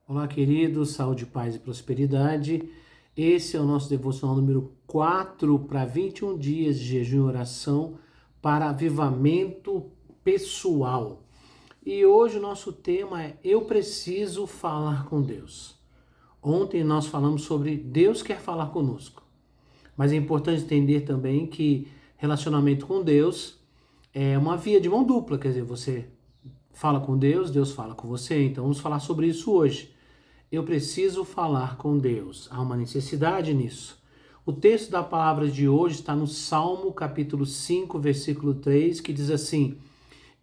Olá, queridos, saúde, paz e prosperidade. Esse é o nosso devocional número 4 para 21 dias de jejum e oração para avivamento pessoal. E hoje o nosso tema é Eu preciso falar com Deus. Ontem nós falamos sobre Deus quer falar conosco, mas é importante entender também que relacionamento com Deus é uma via de mão dupla, quer dizer, você fala com Deus, Deus fala com você. Então vamos falar sobre isso hoje. Eu preciso falar com Deus. Há uma necessidade nisso. O texto da palavra de hoje está no Salmo capítulo 5, versículo 3, que diz assim: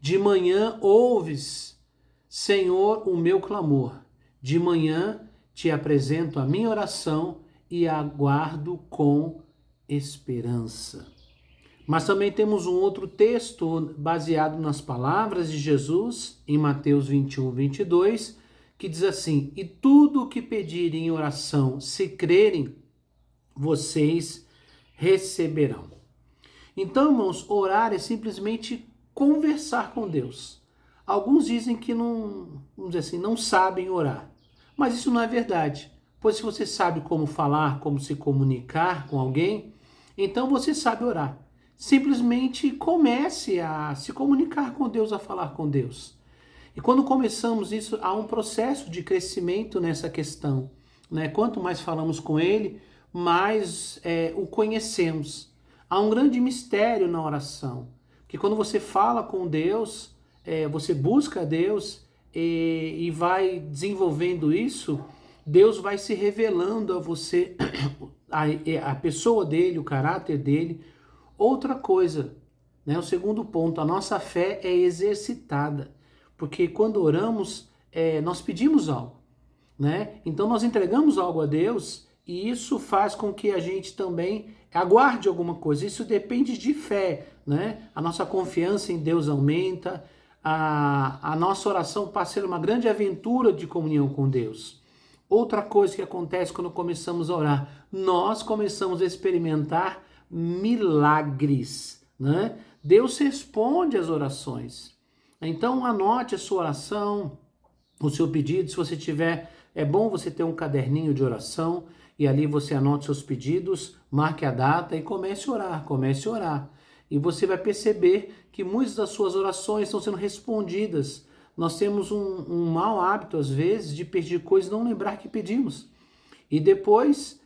De manhã ouves, Senhor, o meu clamor. De manhã te apresento a minha oração e aguardo com esperança. Mas também temos um outro texto baseado nas palavras de Jesus, em Mateus 21, 22, que diz assim: E tudo o que pedirem em oração, se crerem, vocês receberão. Então, irmãos, orar é simplesmente conversar com Deus. Alguns dizem que não, vamos dizer assim, não sabem orar. Mas isso não é verdade. Pois se você sabe como falar, como se comunicar com alguém, então você sabe orar. Simplesmente comece a se comunicar com Deus, a falar com Deus. E quando começamos isso, há um processo de crescimento nessa questão, né? Quanto mais falamos com Ele, mais o conhecemos. Há um grande mistério na oração, que quando você fala com Deus, você busca Deus e vai desenvolvendo isso, Deus vai se revelando a você, a pessoa dele, o caráter dele. Outra coisa, né? O segundo ponto, a nossa fé é exercitada. Porque quando oramos, nós pedimos algo, né? Então nós entregamos algo a Deus e isso faz com que a gente também aguarde alguma coisa. Isso depende de fé, né? A nossa confiança em Deus aumenta, a nossa oração passa a ser uma grande aventura de comunhão com Deus. Outra coisa que acontece quando começamos a orar, nós começamos a experimentar milagres, né? Deus responde às orações. Então anote a sua oração, o seu pedido. Se você tiver, é bom você ter um caderninho de oração e ali você anote seus pedidos, marque a data e comece a orar, comece a orar. E você vai perceber que muitas das suas orações estão sendo respondidas. Nós temos um mau hábito, às vezes, de pedir coisas e não lembrar que pedimos. E depois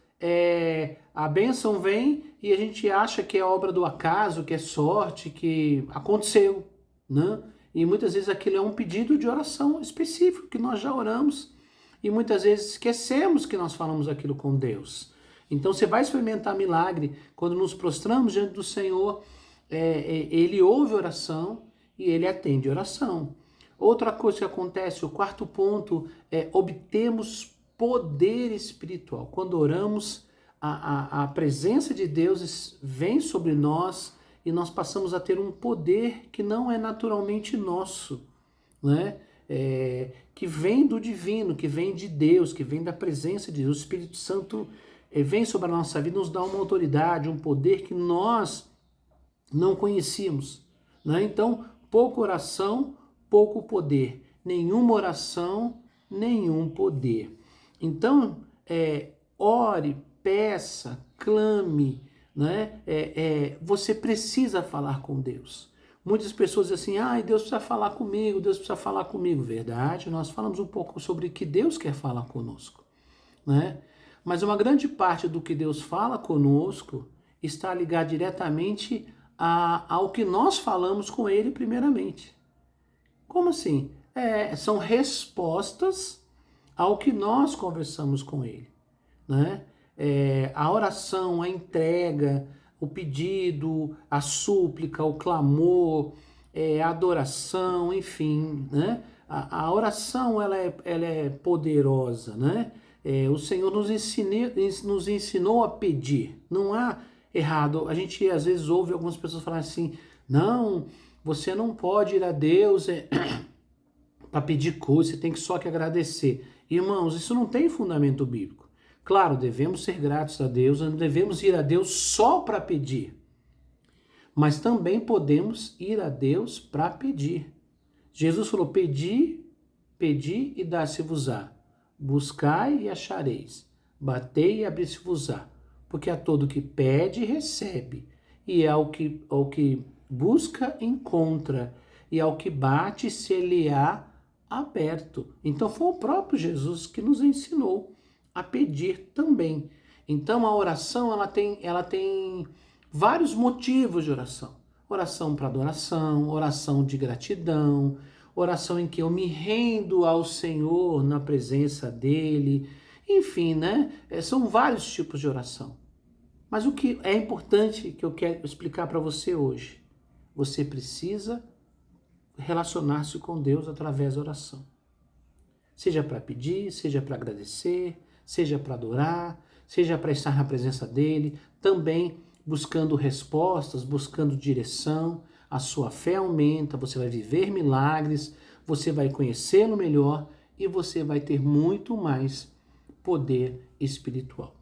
a bênção vem e a gente acha que é obra do acaso, que é sorte, que aconteceu, né? E muitas vezes aquilo é um pedido de oração específico que nós já oramos e muitas vezes esquecemos que nós falamos aquilo com Deus. Então você vai experimentar milagre quando nos prostramos diante do Senhor. Ele ouve oração e ele atende oração. Outra coisa que acontece, o quarto ponto, obtemos poder espiritual. Quando oramos, a presença de Deus vem sobre nós e nós passamos a ter um poder que não é naturalmente nosso, né? Que vem do divino, que vem de Deus, que vem da presença de Deus. O Espírito Santo vem sobre a nossa vida, nos dá uma autoridade, um poder que nós não conhecíamos, né? Então, pouca oração, pouco poder. Nenhuma oração, nenhum poder. Então, ore, peça, clame, né? Você precisa falar com Deus. Muitas pessoas dizem assim: Deus precisa falar comigo, Deus precisa falar comigo. Verdade, nós falamos um pouco sobre o que Deus quer falar conosco, né? Mas uma grande parte do que Deus fala conosco está ligado diretamente ao que nós falamos com Ele primeiramente. Como assim? São respostas ao que nós conversamos com Ele, né? A oração, a entrega, o pedido, a súplica, o clamor, a adoração, enfim, né? A oração ela é poderosa, né? O Senhor nos ensinou a pedir. Não há errado. A gente às vezes ouve algumas pessoas falar assim: não, você não pode ir a Deus para pedir coisa, você tem que só que agradecer. Irmãos, isso não tem fundamento bíblico. Claro, devemos ser gratos a Deus, não devemos ir a Deus só para pedir. Mas também podemos ir a Deus para pedir. Jesus falou: pedi e dá-se-vos-á. buscai e achareis, batei e abrir-se-vos-á, porque a todo que pede, recebe, e ao que busca, encontra, e ao que bate, se lhe há aberto. Então foi o próprio Jesus que nos ensinou a pedir também. Então a oração, ela tem vários motivos de oração. Oração para adoração, oração de gratidão, oração em que eu me rendo ao Senhor na presença dele. Enfim, né? São vários tipos de oração. Mas o que é importante que eu quero explicar para você hoje, você precisa relacionar-se com Deus através da oração. Seja para pedir, seja para agradecer, seja para adorar, seja para estar na presença dele, também buscando respostas, buscando direção. A sua fé aumenta, você vai viver milagres, você vai conhecê-lo melhor e você vai ter muito mais poder espiritual.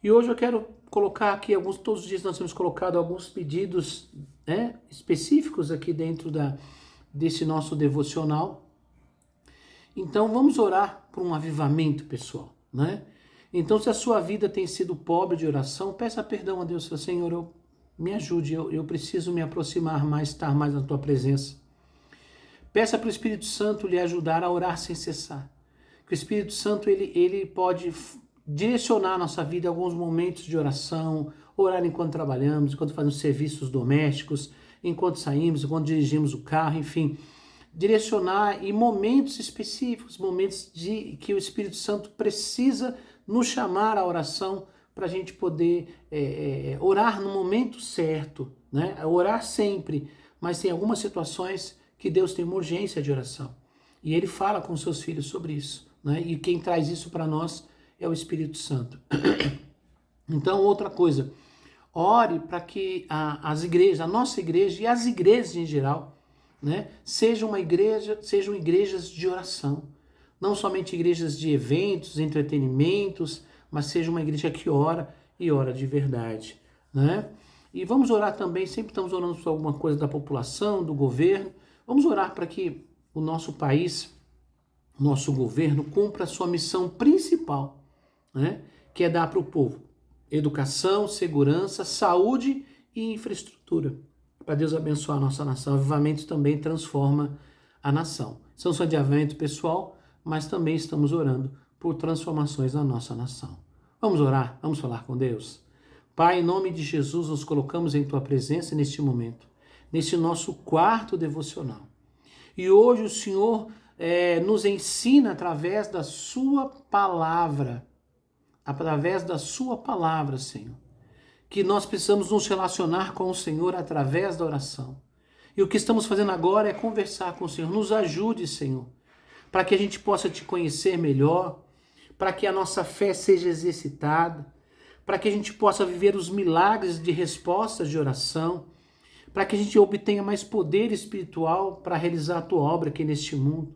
E hoje eu quero colocar aqui todos os dias nós temos colocado alguns pedidos, né, específicos aqui dentro desse nosso devocional. Então vamos orar por um avivamento, pessoal, né? Então, se a sua vida tem sido pobre de oração, peça perdão a Deus. Senhor, me ajude, eu preciso me aproximar mais, estar mais na tua presença. Peça para o Espírito Santo lhe ajudar a orar sem cessar. Que o Espírito Santo ele pode direcionar a nossa vida em alguns momentos de oração, orar enquanto trabalhamos, enquanto fazemos serviços domésticos, enquanto saímos, enquanto dirigimos o carro, enfim. Direcionar em momentos específicos, momentos que o Espírito Santo precisa nos chamar à oração para a gente poder orar no momento certo, né? Orar sempre, mas tem algumas situações que Deus tem uma urgência de oração. E Ele fala com seus filhos sobre isso, né? E quem traz isso para nós é o Espírito Santo. Então, outra coisa, ore para que as igrejas, a nossa igreja e as igrejas em geral, né, sejam igrejas de oração. Não somente igrejas de eventos, entretenimentos, mas seja uma igreja que ora e ora de verdade, né? E vamos orar também, sempre estamos orando por alguma coisa da população, do governo. Vamos orar para que o nosso país, nosso governo, cumpra a sua missão principal, né? Que é dar para o povo educação, segurança, saúde e infraestrutura. Para Deus abençoar a nossa nação. O avivamento também transforma a nação. São só de avivamento pessoal, mas também estamos orando por transformações na nossa nação. Vamos orar, vamos falar com Deus. Pai, em nome de Jesus, nos colocamos em Tua presença neste momento, nesse nosso quarto devocional. E hoje o Senhor nos ensina através da Sua palavra, Senhor, que nós precisamos nos relacionar com o Senhor através da oração. E o que estamos fazendo agora é conversar com o Senhor. Nos ajude, Senhor, para que a gente possa Te conhecer melhor, para que a nossa fé seja exercitada, para que a gente possa viver os milagres de respostas de oração, para que a gente obtenha mais poder espiritual para realizar a Tua obra aqui neste mundo.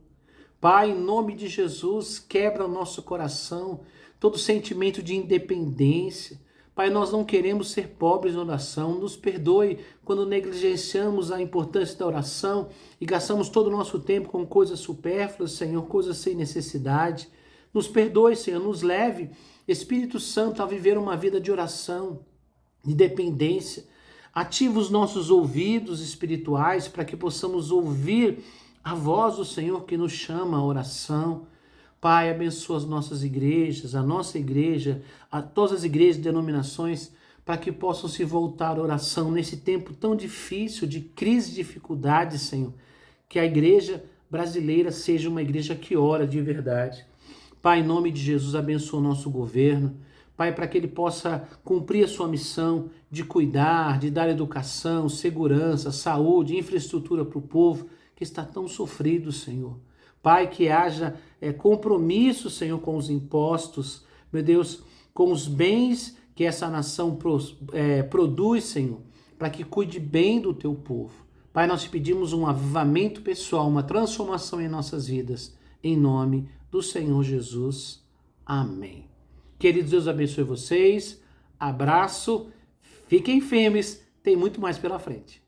Pai, em nome de Jesus, quebra o nosso coração todo sentimento de independência. Pai, nós não queremos ser pobres na oração. Nos perdoe quando negligenciamos a importância da oração e gastamos todo o nosso tempo com coisas supérfluas, Senhor, coisas sem necessidade. Nos perdoe, Senhor, nos leve, Espírito Santo, a viver uma vida de oração, de dependência. Ativa os nossos ouvidos espirituais para que possamos ouvir a voz do Senhor que nos chama à oração. Pai, abençoa as nossas igrejas, a nossa igreja, a todas as igrejas e denominações, para que possam se voltar à oração nesse tempo tão difícil, de crise e dificuldade, Senhor. Que a igreja brasileira seja uma igreja que ora de verdade. Pai, em nome de Jesus, abençoa o nosso governo. Pai, para que ele possa cumprir a sua missão de cuidar, de dar educação, segurança, saúde, infraestrutura para o povo que está tão sofrido, Senhor. Pai, que haja compromisso, Senhor, com os impostos, meu Deus, com os bens que essa nação produz, Senhor, para que cuide bem do teu povo. Pai, nós te pedimos um avivamento pessoal, uma transformação em nossas vidas, em nome do Senhor Jesus. Amém. Queridos, Deus abençoe vocês, abraço, fiquem firmes, tem muito mais pela frente.